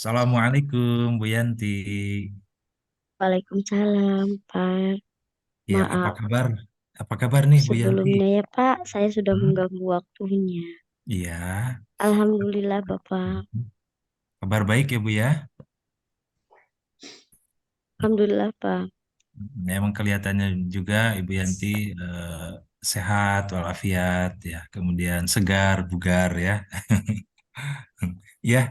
Assalamualaikum Bu Yanti. Waalaikumsalam, Pak. Ya, apa Maaf kabar? Apa kabar nih Bu Yanti? sebelumnya ya, Pak. Saya sudah Hmm? mengganggu waktunya. Iya. Alhamdulillah, Bapak. Kabar baik ya Bu ya? Alhamdulillah, Pak. Emang kelihatannya juga Ibu Yanti sehat walafiat ya, kemudian segar, bugar ya. Ya,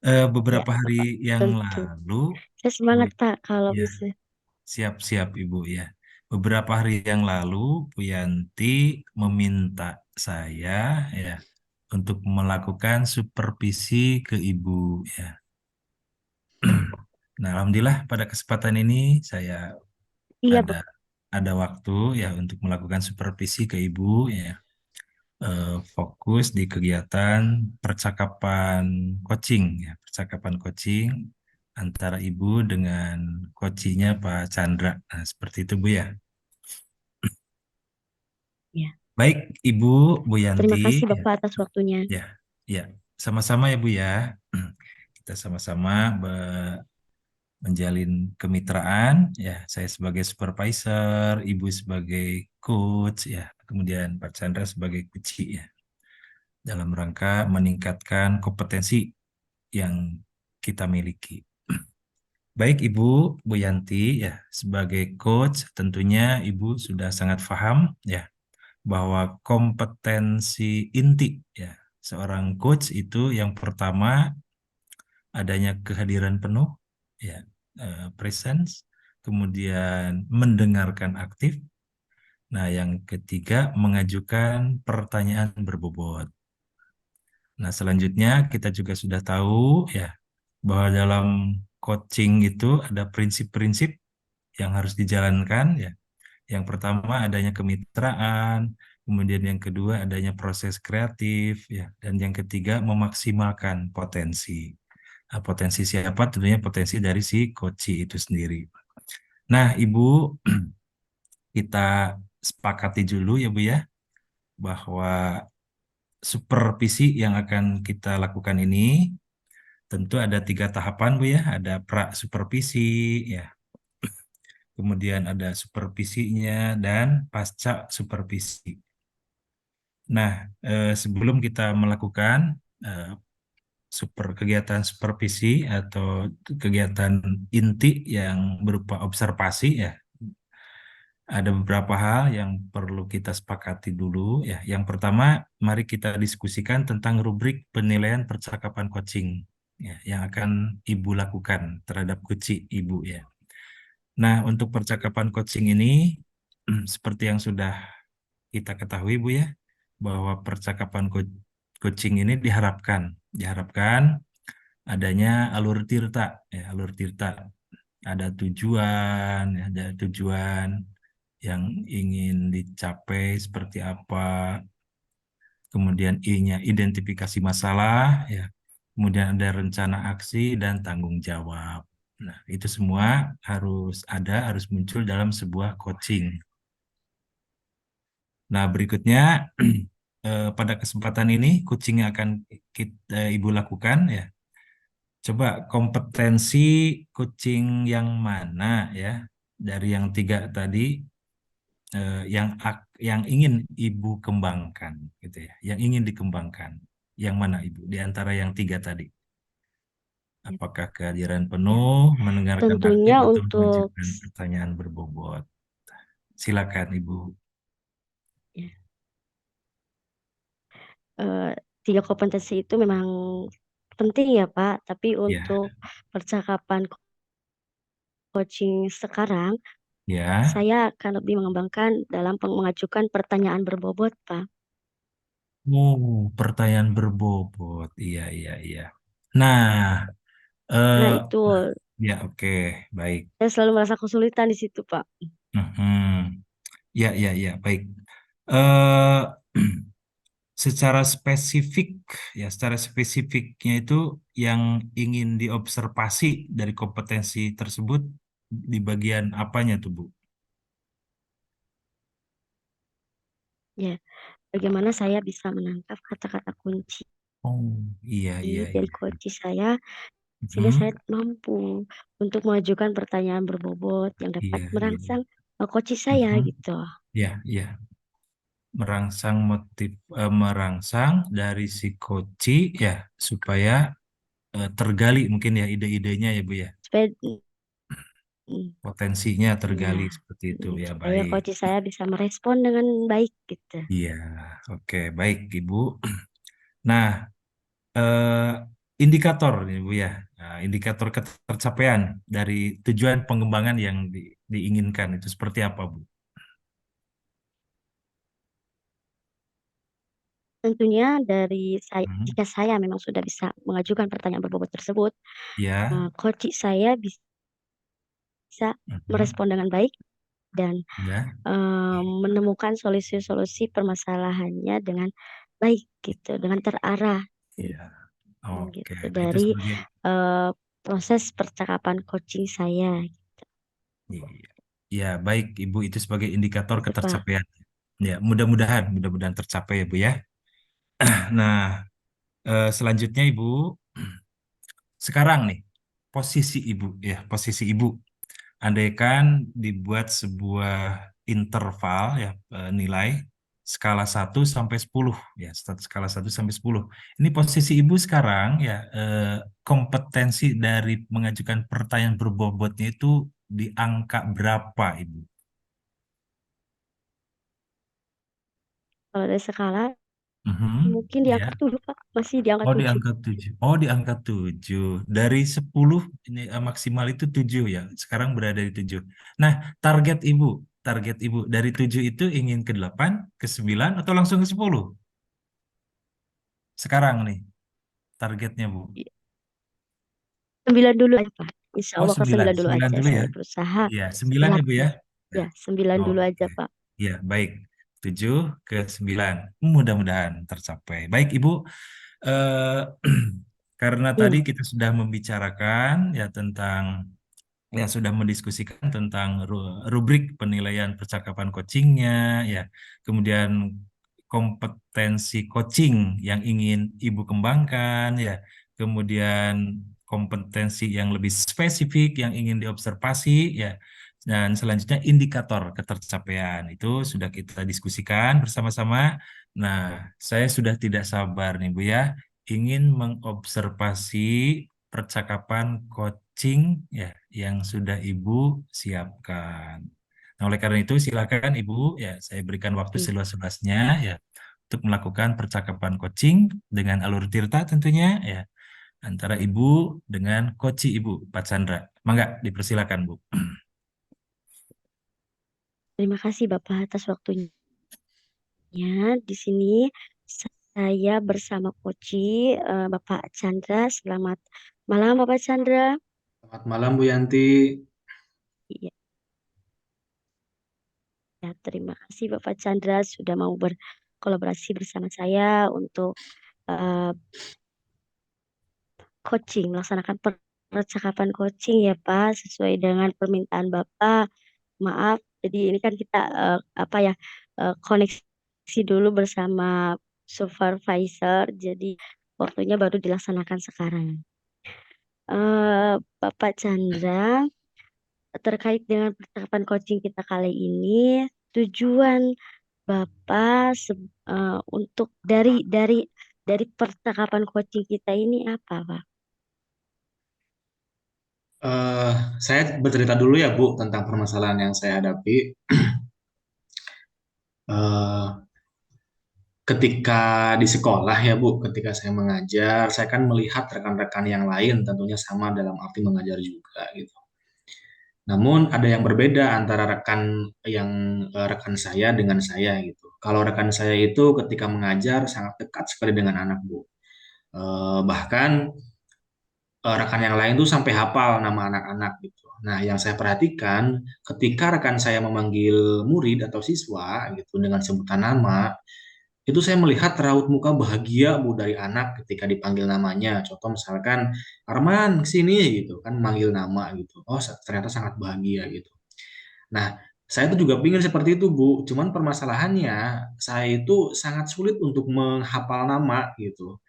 Ya, beberapa hari yang tentu. lalu Saya Bu, semangat, Pak, kalau ya, bisa. siap-siap Ibu ya. Beberapa hari yang lalu Bu Yanti meminta saya ya untuk melakukan supervisi ke ibu ya. Nah, alhamdulillah pada kesempatan ini saya Iya, ada Bapak. ada waktu ya untuk melakukan supervisi ke ibu ya. Fokus di kegiatan percakapan coaching ya, percakapan coaching antara ibu dengan coachnya Pak Chandra. Nah, seperti itu Bu ya. Ya. Baik, Ibu Bu Terima Yanti. kasih, Ya, Bapak, atas waktunya. ya, ya. Sama-sama ya Bu ya. Kita sama-sama menjalin kemitraan ya, saya sebagai supervisor, ibu sebagai coach ya, kemudian Pak Chandra sebagai coach ya, dalam rangka meningkatkan kompetensi yang kita miliki. Baik Ibu Bu Yanti ya, sebagai coach tentunya Ibu sudah sangat paham ya bahwa kompetensi inti ya seorang coach itu yang pertama adanya kehadiran penuh, ya, presence, kemudian mendengarkan aktif. Nah, yang ketiga mengajukan pertanyaan berbobot. Nah, selanjutnya kita juga sudah tahu ya bahwa dalam coaching itu ada prinsip-prinsip yang harus dijalankan ya. Yang pertama adanya kemitraan, kemudian yang kedua adanya proses kreatif ya, dan yang ketiga memaksimalkan potensi. Nah, potensi siapa? Tentunya potensi dari si coach itu sendiri. Nah, Ibu, kita sepakati dulu ya Bu ya, bahwa supervisi yang akan kita lakukan ini tentu ada tiga tahapan Bu ya, ada pra supervisi ya, kemudian ada supervisinya dan pasca supervisi. Nah, sebelum kita melakukan eh, kegiatan supervisi atau kegiatan inti yang berupa observasi ya, ada beberapa hal yang perlu kita sepakati dulu ya. Yang pertama, mari kita diskusikan tentang rubrik penilaian percakapan coaching ya, yang akan Ibu lakukan terhadap coaching Ibu ya. Nah, untuk percakapan coaching ini seperti yang sudah kita ketahui Bu ya, bahwa percakapan coaching ini diharapkan adanya alur tirta ya, alur tirta. Ada tujuan yang ingin dicapai seperti apa, kemudian I-nya identifikasi masalah ya, kemudian ada rencana aksi dan tanggung jawab. Nah, itu semua harus muncul dalam sebuah coaching. Nah, berikutnya pada kesempatan ini coaching yang akan Ibu lakukan ya. Coba kompetensi coaching yang mana ya dari yang tiga tadi, yang ingin Ibu kembangkan gitu ya, yang ingin dikembangkan. Yang mana Ibu di antara yang tiga tadi? Apakah kehadiran Ya. penuh, mendengarkan aktif Tentunya atau untuk mengajukan pertanyaan berbobot? Silakan Ibu. ya, eh, tiga kompetensi itu memang penting ya, Pak. Tapi Ya, untuk percakapan coaching sekarang, ya. saya akan lebih mengembangkan dalam mengajukan pertanyaan berbobot, Pak. Pertanyaan berbobot. Iya, iya, iya. Nah, Nah, eh, itu ya oke, baik. saya selalu merasa kesulitan di situ, Pak. Mhm. Ya, ya, ya, baik. Eh, secara spesifik, ya, secara spesifiknya itu yang ingin diobservasi dari kompetensi tersebut di bagian apanya tuh, Bu? Ya, bagaimana saya bisa menangkap kata-kata kunci Oh, iya, iya, dari iya. kunci saya sehingga Mhm. saya mampu untuk mengajukan pertanyaan berbobot yang dapat Iya, iya. merangsang koci saya Mhm. gitu. Iya, iya. Merangsang dari si koci ya supaya tergali mungkin ya ide-idenya ya Bu ya. Supaya Potensinya iya, tergali seperti itu ya, supaya baik. coach saya bisa merespon dengan baik gitu. Iya, oke, baik Ibu. Nah, eh, indikator nih Bu ya. Nah, indikator ketercapaian dari tujuan pengembangan yang diinginkan itu seperti apa Bu? Tentunya dari saya, Hmm. jika saya memang sudah bisa mengajukan pertanyaan berbobot tersebut, Ya, coach saya bisa mhm. merespon dengan baik dan Ya, menemukan solusi-solusi permasalahannya dengan baik gitu, dengan terarah iya. Oke, gitu nah itu dari sebagai proses percakapan coaching saya iya. Ya, baik Ibu itu sebagai indikator gitu Pak. ketercapaian. Ya, mudah-mudahan tercapai ya Bu ya. Nah, selanjutnya Ibu, sekarang nih posisi Ibu, andaikan dibuat sebuah interval ya nilai skala 1 sampai 10 ya, skala 1 sampai 10. Ini posisi Ibu sekarang ya kompetensi dari mengajukan pertanyaan berbobotnya itu di angka berapa Ibu? Kalau dari skala Mhm, mungkin di angka ya. 7 Pak, masih di angka Oh, di 7. angka 7. Oh, di angka 7. Dari 10 ini maksimal itu 7 ya. Sekarang berada di 7. Nah, target Ibu dari 7 itu ingin ke 8, ke 9 atau langsung ke 10? Sekarang nih targetnya, Bu. 9 dulu aja Pak, insya Oh, Allah ke 9. 9 dulu 9 aja, dulu ya. saya berusaha Iya, 9 ya, Bu ya. 8. Ya. Ya, 9 dulu Oke. aja Pak. Ya, baik. 7 ke 9. Mudah-mudahan tercapai. Baik, Ibu. Eh, karena tadi Iya, kita sudah membicarakan ya tentang yang sudah mendiskusikan tentang rubrik penilaian percakapan coachingnya, ya, kemudian kompetensi coaching yang ingin Ibu kembangkan, ya, kemudian kompetensi yang lebih spesifik yang ingin diobservasi, ya, dan selanjutnya indikator ketercapaian itu sudah kita diskusikan bersama-sama. Nah, saya sudah tidak sabar nih Bu ya, ingin mengobservasi percakapan coaching ya yang sudah Ibu siapkan. Nah, oleh karena itu silakan Ibu ya saya berikan waktu iya. seluas-luasnya ya untuk melakukan percakapan coaching dengan alur Tirta tentunya ya antara Ibu dengan coach Ibu Pak Chandra. Mangga dipersilakan Bu. Terima kasih Bapak atas waktunya. Di sini saya bersama Koci, Bapak Chandra. Selamat malam Bapak Chandra. Selamat malam Bu Yanti. Iya, ya, terima kasih Bapak Chandra sudah mau berkolaborasi bersama saya untuk eh, coaching, melaksanakan percakapan coaching ya Pak, sesuai dengan permintaan Bapak. Maaf, jadi ini kan kita apa ya koneksi dulu bersama supervisor, jadi waktunya baru dilaksanakan sekarang. Bapak Chandra, terkait dengan percakapan coaching kita kali ini, tujuan Bapak untuk dari percakapan coaching kita ini apa, Pak? Eh, saya bercerita dulu ya Bu tentang permasalahan yang saya hadapi. Eh, ketika di sekolah ya Bu, ketika saya mengajar, saya kan melihat rekan-rekan yang lain tentunya sama dalam arti mengajar juga gitu. Namun ada yang berbeda antara rekan saya dengan saya gitu. Kalau rekan saya itu ketika mengajar sangat dekat sekali dengan anak Bu. Bahkan rekan yang lain tuh sampai hafal nama anak-anak gitu. Nah, yang saya perhatikan ketika rekan saya memanggil murid atau siswa gitu dengan sebutan nama, itu saya melihat raut muka bahagia Bu dari anak ketika dipanggil namanya. Contoh misalkan Arman sini gitu kan manggil nama gitu. Oh, ternyata sangat bahagia gitu. Nah, saya tuh juga pingin seperti itu Bu. Cuman permasalahannya saya itu sangat sulit untuk menghafal nama gitu.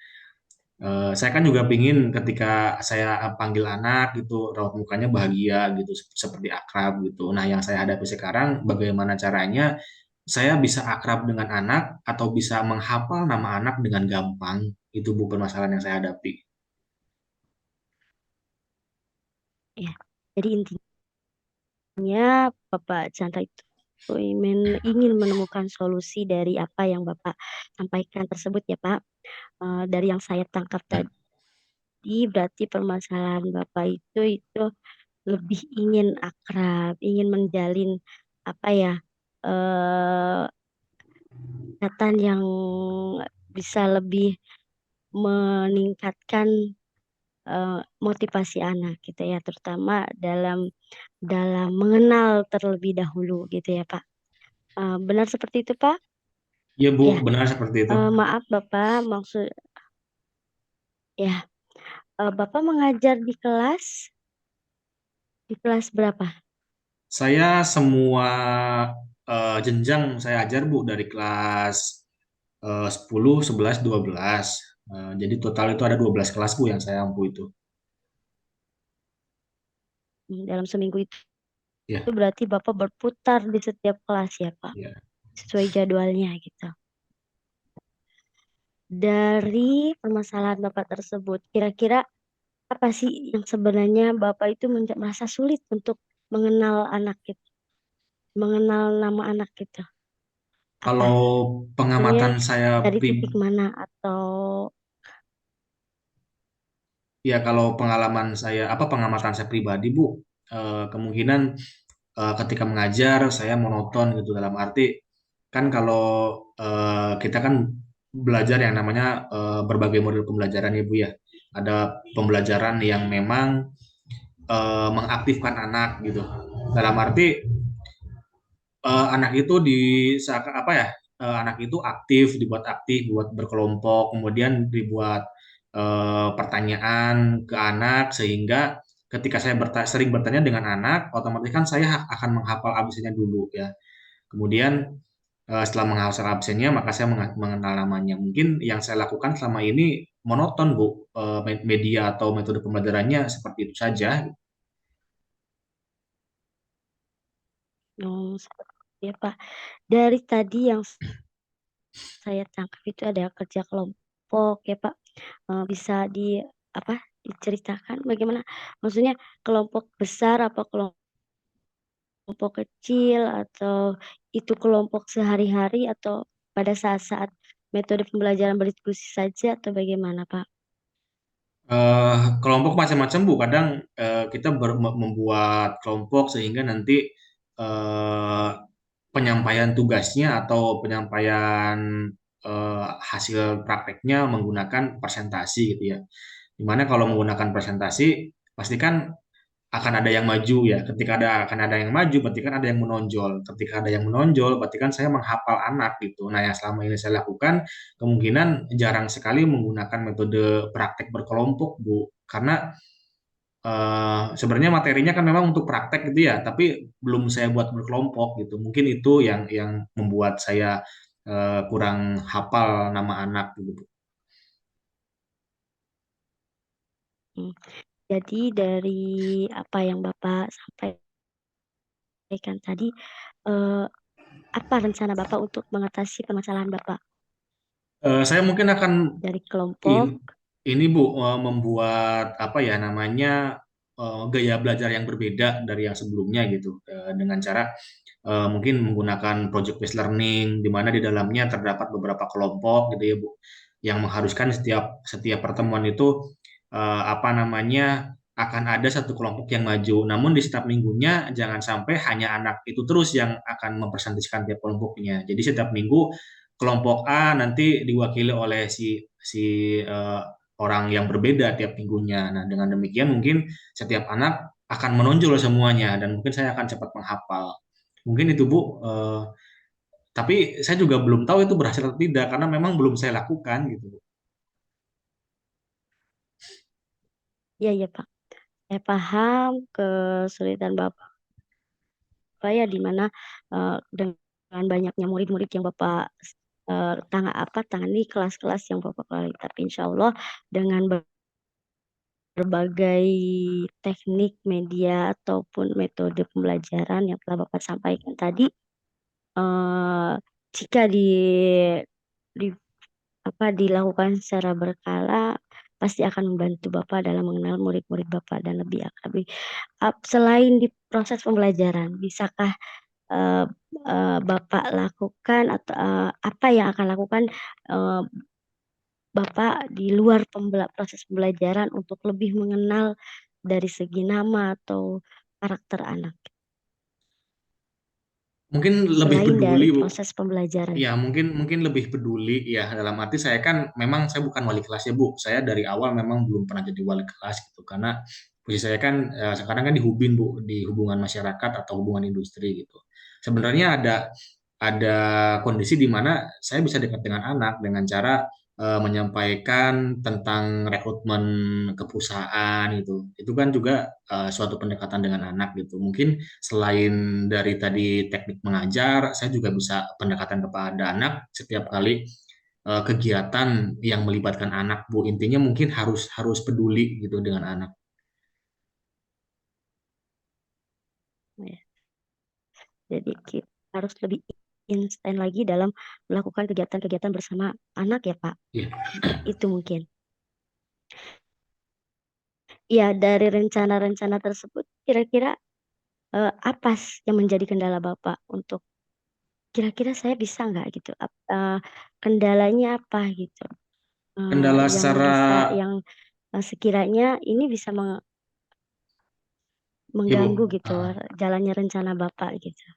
Saya kan juga pingin ketika saya panggil anak gitu, raut mukanya bahagia gitu, seperti akrab gitu. Nah, yang saya hadapi sekarang, bagaimana caranya saya bisa akrab dengan anak atau bisa menghafal nama anak dengan gampang? Itu bukan permasalahan yang saya hadapi. Ya, jadi intinya Bapak Chandra itu ingin menemukan solusi dari apa yang Bapak sampaikan tersebut ya Pak. Dari yang saya tangkap tadi berarti permasalahan Bapak itu lebih ingin akrab, ingin menjalin apa ya, eh ikatan yang bisa lebih meningkatkan motivasi anak gitu ya, terutama dalam dalam mengenal terlebih dahulu gitu ya Pak. Benar seperti itu Pak? Iya Bu, Ya, benar seperti itu. maaf Bapak, maksud ya, Bapak mengajar di kelas berapa? Saya semua jenjang saya ajar Bu dari kelas 10, 11, 12. Jadi total itu ada 12 kelas Bu yang saya ampu itu. Dalam seminggu itu Ya, berarti Bapak berputar di setiap kelas ya Pak, ya. sesuai jadwalnya gitu. Dari permasalahan Bapak tersebut, kira-kira apa sih yang sebenarnya Bapak itu merasa sulit untuk mengenal anak gitu, mengenal nama anak gitu? Apa? Kalau Sebenarnya pengamatan saya dari pri titik mana atau Ya, kalau pengamatan saya pribadi, Bu, kemungkinan ketika mengajar saya monoton gitu dalam arti kan kalau kita kan belajar yang namanya berbagai model pembelajaran ya, Bu ya. Ada pembelajaran yang memang mengaktifkan anak gitu. Dalam arti anak itu apa ya? Anak itu aktif, buat berkelompok, kemudian dibuat pertanyaan ke anak sehingga ketika saya sering bertanya dengan anak, otomatis kan saya akan menghafal absennya dulu ya. Kemudian setelah menghafal absennya, maka saya mengenal namanya. Mungkin yang saya lakukan selama ini monoton, Bu. Media atau metode pembelajarannya seperti itu saja. seperti itu ya Pak? Dari tadi yang saya tangkap itu ada kerja kelompok ya Pak. Bisa apa diceritakan bagaimana? Maksudnya kelompok besar apa kelompok kecil atau itu kelompok sehari-hari atau pada saat-saat metode pembelajaran berdiskusi saja atau bagaimana Pak? Kelompok macam-macam Bu. Kadang kita membuat kelompok sehingga nanti eh, penyampaian tugasnya atau penyampaian hasil prakteknya menggunakan presentasi gitu ya. Dimana kalau menggunakan presentasi pasti kan akan ada yang maju ya. Akan ada yang maju, berarti kan ada yang menonjol. Ketika ada yang menonjol, berarti kan saya menghafal anak gitu. Nah, yang selama ini saya lakukan kemungkinan jarang sekali menggunakan metode praktek berkelompok, Bu. Karena sebenarnya materinya kan memang untuk praktek gitu ya, tapi belum saya buat berkelompok gitu. Mungkin itu yang membuat saya kurang hafal nama anak gitu, Bu. Hmm. Jadi dari apa yang Bapak sampaikan tadi, eh, apa rencana Bapak untuk mengatasi permasalahan Bapak Saya mungkin akan dari kelompok? In- ini Bu membuat apa ya namanya gaya belajar yang berbeda dari yang sebelumnya gitu dengan cara mungkin menggunakan project based learning di mana di dalamnya terdapat beberapa kelompok gitu ya Bu yang mengharuskan setiap setiap pertemuan itu apa namanya akan ada satu kelompok yang maju. Namun di setiap minggunya jangan sampai hanya anak itu terus yang akan mempresentasikan tiap kelompoknya. Jadi setiap minggu kelompok A nanti diwakili oleh si eh, orang yang berbeda tiap minggunya. Nah, dengan demikian mungkin setiap anak akan menonjol semuanya dan mungkin saya akan cepat menghafal. Mungkin itu Bu. Tapi saya juga belum tahu itu berhasil atau tidak karena memang belum saya lakukan gitu Bu. Iya, ya Pak. Saya paham kesulitan Bapak ya di mana dengan banyaknya murid-murid yang Bapak tangani kelas-kelas yang Bapak lalui. Tapi insya Allah dengan berbagai teknik, media, ataupun metode pembelajaran yang telah Bapak sampaikan tadi, eh, jika di dilakukan secara berkala, pasti akan membantu Bapak dalam mengenal murid-murid Bapak dan lebih akrab. Selain di proses pembelajaran, bisakah eh, Bapak lakukan atau apa yang akan lakukan eh, Bapak di luar proses pembelajaran untuk lebih mengenal dari segi nama atau karakter anak Mungkin lebih selain peduli, dari Bu. proses pembelajaran? Ya, mungkin mungkin lebih peduli ya, dalam arti saya kan memang saya bukan wali kelas ya, Bu. Saya dari awal memang belum pernah jadi wali kelas gitu karena posisi saya kan sekarang kan di Hubin, Bu, di hubungan masyarakat atau hubungan industri gitu. Sebenarnya ada kondisi di mana saya bisa dekat dengan anak dengan cara menyampaikan tentang rekrutmen ke perusahaan gitu. Itu kan juga suatu pendekatan dengan anak gitu. Mungkin selain dari tadi teknik mengajar, saya juga bisa pendekatan kepada anak setiap kali kegiatan yang melibatkan anak, Bu. Intinya mungkin harus harus peduli gitu dengan anak. Ya, jadi kita harus lebih instan lagi dalam melakukan kegiatan-kegiatan bersama anak ya Pak. Iya. Itu mungkin. Ya, dari rencana-rencana tersebut, kira-kira apa yang menjadi kendala Bapak untuk kira-kira saya bisa nggak gitu? Kendalanya apa gitu? Kendala Yang secara bisa, yang sekiranya ini bisa ya, Bu. mengganggu gitu Ah, jalannya rencana Bapak gitu.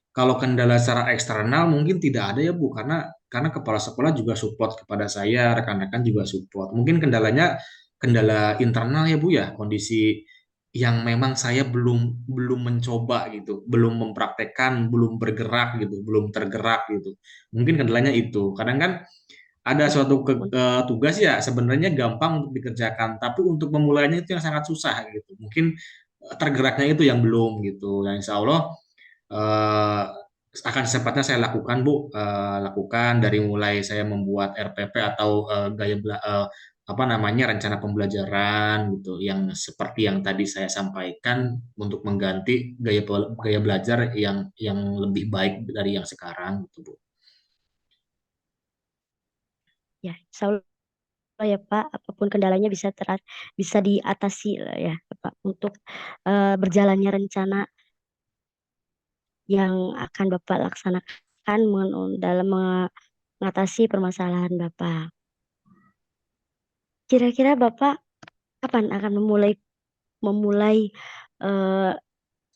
Kalau kendala secara eksternal mungkin tidak ada ya, Bu, karena kepala sekolah juga support kepada saya, rekan-rekan juga support. Mungkin kendalanya kendala internal ya, Bu, ya, kondisi yang memang saya belum belum mencoba gitu, belum mempraktekkan, belum bergerak gitu, belum tergerak gitu. Mungkin kendalanya itu. Kadang kan ada Ya, suatu tugas ya sebenarnya gampang untuk dikerjakan, tapi untuk memulainya itu yang sangat susah gitu. Mungkin tergeraknya itu yang belum gitu. Dan insya Allah eh, akan secepatnya saya lakukan, Bu. Lakukan dari mulai saya membuat RPP atau apa namanya rencana pembelajaran gitu yang seperti yang tadi saya sampaikan untuk mengganti gaya belajar yang lebih baik dari yang sekarang gitu, Bu. ya, insya Allah ya Pak, apapun kendalanya bisa diatasi lah ya Pak untuk berjalannya rencana yang akan Bapak laksanakan dalam mengatasi permasalahan Bapak. Kira-kira Bapak kapan akan memulai memulai eh,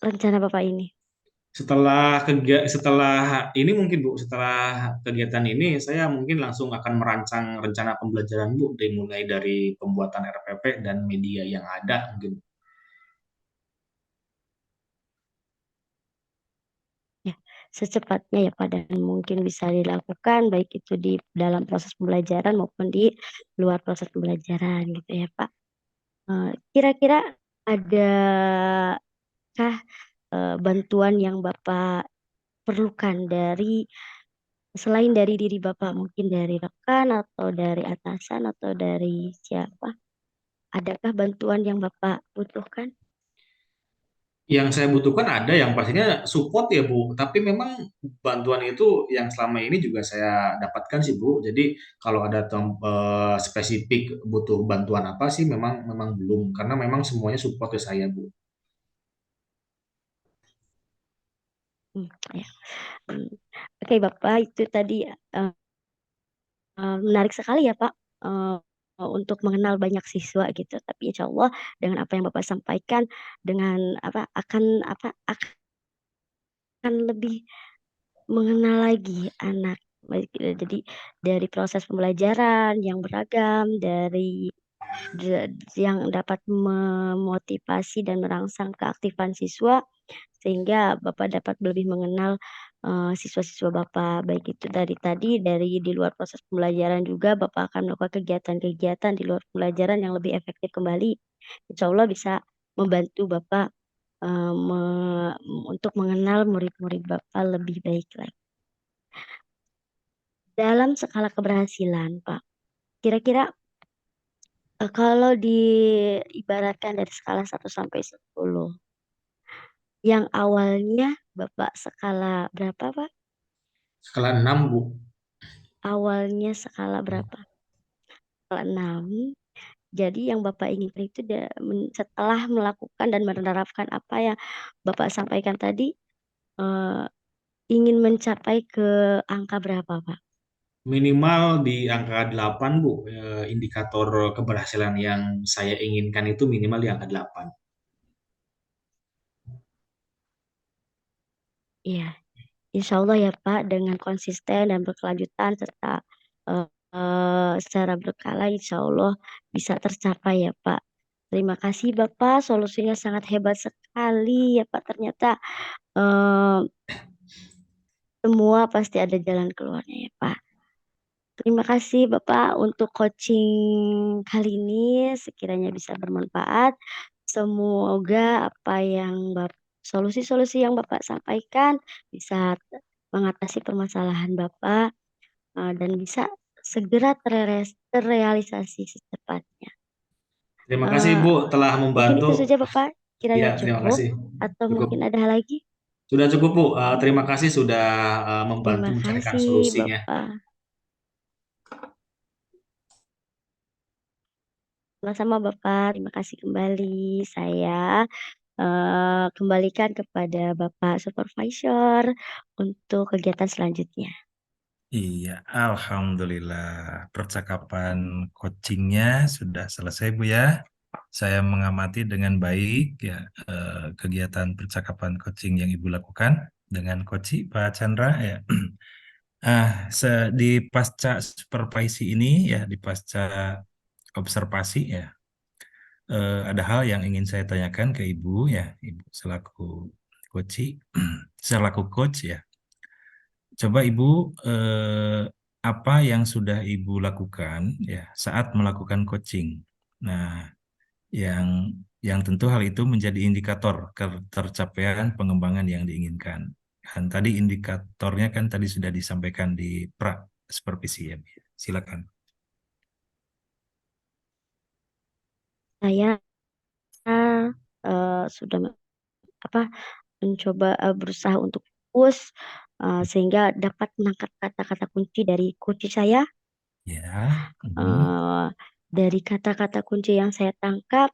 rencana Bapak ini? Setelah ini mungkin, Bu, setelah kegiatan ini saya mungkin langsung akan merancang rencana pembelajaran, Bu, dimulai dari pembuatan RPP dan media yang ada mungkin. Ya, secepatnya ya Pak dan mungkin bisa dilakukan baik itu di dalam proses pembelajaran maupun di luar proses pembelajaran gitu ya Pak. Kira-kira adakah bantuan yang Bapak perlukan selain dari diri Bapak, mungkin dari rekan atau dari atasan atau dari siapa? Adakah bantuan yang Bapak butuhkan? Yang saya butuhkan ada yang pastinya support ya, Bu, tapi memang bantuan itu yang selama ini juga saya dapatkan sih, Bu. Jadi kalau ada spesifik butuh bantuan apa sih memang memang belum karena memang semuanya support ke saya, Bu. Hmm, ya. Hmm. Oke, Bapak, itu tadi eh, menarik sekali ya, Pak, eh, untuk mengenal banyak siswa gitu. Tapi insya Allah dengan apa yang Bapak sampaikan, dengan akan lebih mengenal lagi anak. Jadi dari proses pembelajaran yang beragam, yang dapat memotivasi dan merangsang keaktifan siswa sehingga Bapak dapat lebih mengenal siswa-siswa Bapak baik itu dari di luar proses pembelajaran juga Bapak akan melakukan kegiatan-kegiatan di luar pembelajaran yang lebih efektif kembali. Insya Allah bisa membantu Bapak untuk mengenal murid-murid Bapak lebih baik lagi. dalam skala keberhasilan, Pak. Kira-kira kalau diibaratkan dari skala 1 sampai 10, yang awalnya Bapak skala berapa, Pak? Skala 6, Bu. Awalnya skala berapa? Skala 6. Jadi yang Bapak inginkan itu setelah melakukan dan menerapkan apa yang Bapak sampaikan tadi, eee, ingin mencapai ke angka berapa, Pak? Minimal di angka 8, Bu. Indikator keberhasilan yang saya inginkan itu minimal di angka 8. Iya, insya Allah ya Pak, dengan konsisten dan berkelanjutan serta eh, secara berkala, insya Allah bisa tercapai ya Pak. Terima kasih Bapak, solusinya sangat hebat sekali ya Pak. Ternyata eh, semua pasti ada jalan keluarnya ya Pak. Terima kasih Bapak untuk coaching kali ini, sekiranya bisa bermanfaat. Semoga apa yang solusi-solusi yang Bapak sampaikan bisa mengatasi permasalahan Bapak, dan bisa segera terrealisasi secepatnya. Terima kasih, Eh, Bu, telah Mungkin membantu. itu saja Bapak, Ya, kiranya terima cukup kasih. atau Cukup. mungkin ada hal lagi? Sudah cukup, Bu. Terima kasih sudah membantu Terima mencarikan kasih solusinya. Bapak. Sama-sama Bapak, terima kasih kembali. Saya kembalikan kepada Bapak Supervisor untuk kegiatan selanjutnya. Iya, alhamdulillah. Percakapan coachingnya sudah selesai, Bu ya. Saya mengamati dengan baik ya kegiatan percakapan coaching yang Ibu lakukan dengan Coach Pak Chandra ya. Di pasca supervisi ini ya, di pasca observasi ya, ada hal yang ingin saya tanyakan ke Ibu ya, Ibu selaku coach, selaku coach ya. Coba Ibu, apa yang sudah Ibu lakukan ya saat melakukan coaching? Nah, yang tentu hal itu menjadi indikator ketercapaian pengembangan yang diinginkan. Dan tadi indikatornya kan tadi sudah disampaikan di pra supervisi ya. Silakan. Saya sudah apa mencoba berusaha untuk fokus sehingga dapat menangkap kata-kata kunci dari kunci saya. Ya. eh, dari kata-kata kunci yang saya tangkap,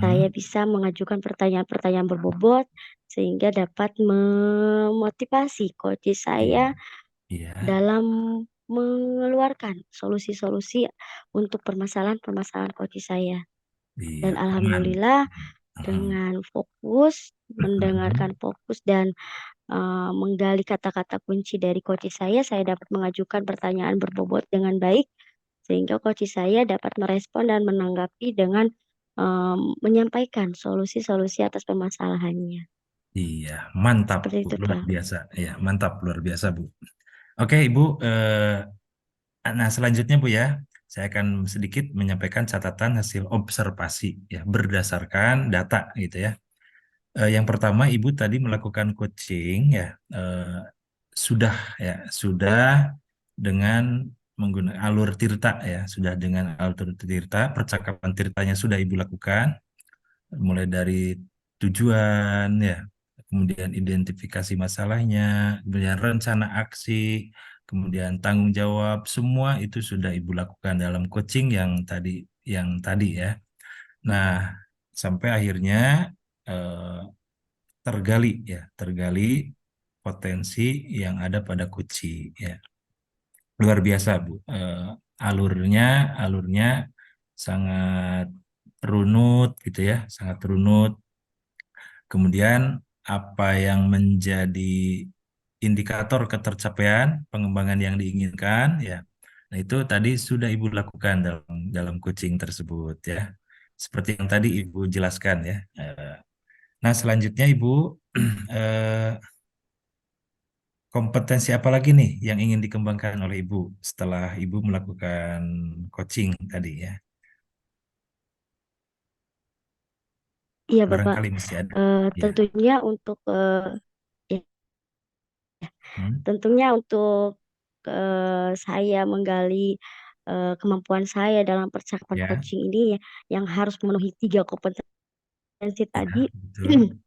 saya Mhm. bisa mengajukan pertanyaan-pertanyaan berbobot sehingga dapat memotivasi coach Iya. saya Iya. dalam mengeluarkan solusi-solusi untuk permasalahan-permasalahan coach saya. Iya. Dan Aman. alhamdulillah Mhm. dengan fokus, Mhm. mendengarkan fokus dan menggali kata-kata kunci dari coach saya dapat mengajukan pertanyaan berbobot dengan baik sehingga coach saya dapat merespon dan menanggapi dengan menyampaikan solusi-solusi atas permasalahannya. Iya, mantap, Seperti Bu. itu, Luar Pak. biasa. Iya, mantap, luar biasa, Bu. Oke, Ibu. Nah, selanjutnya, Bu ya, saya akan sedikit menyampaikan catatan hasil observasi ya, berdasarkan data gitu ya. Yang pertama, Ibu tadi melakukan coaching ya, sudah sudah dengan menggunakan alur tirta ya, sudah dengan alur tirta, percakapan tirtanya sudah Ibu lakukan mulai dari tujuan ya, kemudian identifikasi masalahnya, kemudian rencana aksi, kemudian tanggung jawab, semua itu sudah Ibu lakukan dalam coaching yang tadi ya. Nah, sampai akhirnya eh, tergali potensi yang ada pada Kuci ya. Luar biasa, Bu. Alurnya alurnya sangat runut gitu ya, sangat runut. Kemudian apa yang menjadi indikator ketercapaian pengembangan yang diinginkan ya. Nah, itu tadi sudah Ibu lakukan dalam dalam coaching tersebut ya. Seperti yang tadi Ibu jelaskan ya. Nah, selanjutnya Ibu eh, kompetensi apa lagi nih yang ingin dikembangkan oleh Ibu setelah Ibu melakukan coaching tadi ya? Iya, Bapak. Barangkali masih ada. Ya. Tentunya untuk ya, Hmm? tentunya untuk saya menggali kemampuan saya dalam percakapan Ya, coaching ini yang harus memenuhi 3 kompetensi ya, tadi, betul.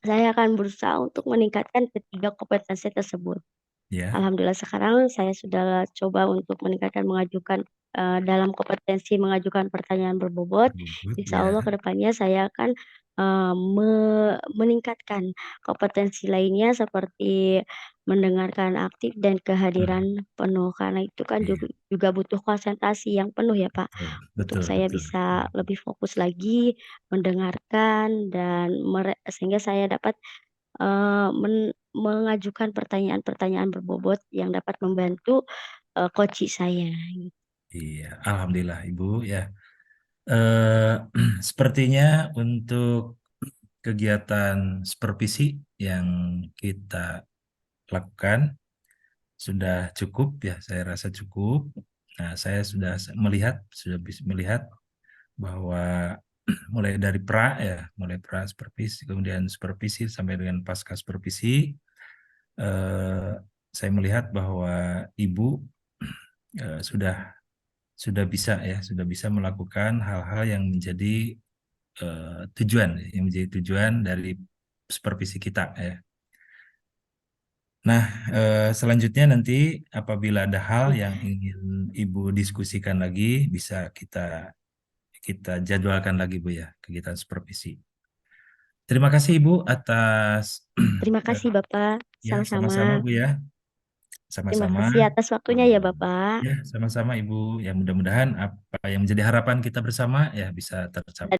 saya akan berusaha untuk meningkatkan ketiga kompetensi tersebut. Ya, Alhamdulillah sekarang saya sudah coba untuk meningkatkan dalam kompetensi mengajukan pertanyaan berbobot. tersebut, Insya ya, Allah ke depannya saya akan meningkatkan kompetensi lainnya seperti mendengarkan aktif dan hmm, kehadiran penuh. Karena itu kan iya, juga butuh konsentrasi yang penuh ya Pak, betul, untuk betul, saya betul. bisa Hmm, lebih fokus lagi mendengarkan dan sehingga saya dapat mengajukan pertanyaan-pertanyaan berbobot yang dapat membantu, koci saya, gitu. Iya, alhamdulillah Ibu ya. Eh, Sepertinya untuk kegiatan supervisi yang kita lakukan sudah cukup ya, saya rasa cukup. Nah, saya sudah bisa melihat bahwa mulai dari mulai pra supervisi, kemudian supervisi sampai dengan pasca supervisi, eh, saya melihat bahwa Ibu sudah bisa melakukan hal-hal yang menjadi yang menjadi tujuan dari supervisi kita ya. Nah, selanjutnya nanti apabila ada hal Iya, yang ingin Ibu diskusikan lagi, bisa kita kita jadwalkan lagi Bu ya, kegiatan supervisi. Terima kasih Ibu atas terima eh, kasih Bapak, ya sama-sama sama-sama. Bu ya, Terima sama-sama. kasih atas waktunya ya Bapak. Ya, sama-sama Ibu. Ya mudah-mudahan apa yang menjadi harapan kita bersama ya bisa tercapai.